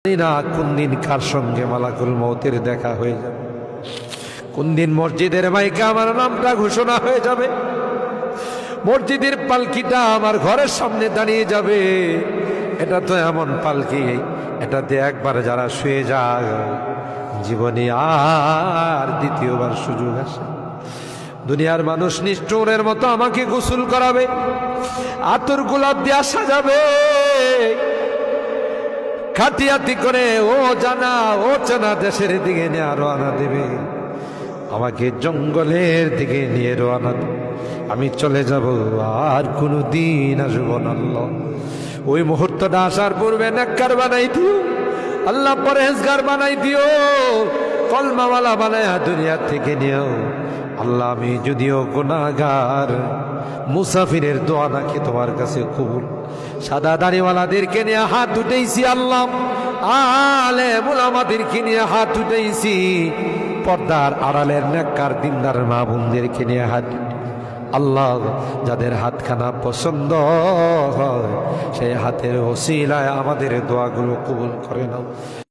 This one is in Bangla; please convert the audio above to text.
না কোন দিন কার সঙ্গে মালাকুল মৌতের দেখা হয়ে যাবে, কোন দিন মসজিদের মাইকে আমার নামটা ঘোষণা হয়ে যাবে, মসজিদের পালকিটা আমার ঘরের সামনে দাঁড়িয়ে যাবে। এটা তো এমন পালকি, এটাতে একবার যারা শুয়ে যায় জীবনে আর দ্বিতীয়বার সুযোগ আসে। দুনিয়ার মানুষ নিষ্ঠুরের মতো আমাকে গোসল করাবে, আতর গোলাপ দিয়ে সাজাবে, খাটিয়াতি করে ও জানা ও চেনা দেশের দিকে নিয়ে রওনা দেবে, আমাকে জঙ্গলের দিকে নিয়ে রওনা দেবে। আমি চলে যাব, আর কোনো দিন আসবো না। আল্লাহ ওই মুহূর্তটা আসার পূর্বে নেককার বানাই দিও আল্লাহ, পরহেজগার বানাই দিও, কলমাওয়ালা বানায়া দুনিয়া থেকে নিও আল্লাহ। আমি যদিও গুনাহগার, মুসাফিরের দোয়া নাকি তোমার কাছে কবুল। সাদা দাড়িওয়ালাদেরকে নিয়ে হাত উঠেছি আল্লাহ, আলেম উলামাদেরকে নিয়ে হাত উঠেছি, পর্দার আড়ালের নেককার দিনদার মা বোনদেরকে নিয়ে হাত আল্লাহ। যাদের হাতখানা পছন্দ হয় সেই হাতের ওসিলায় আমাদের দোয়াগুলো কবুল করে নাও।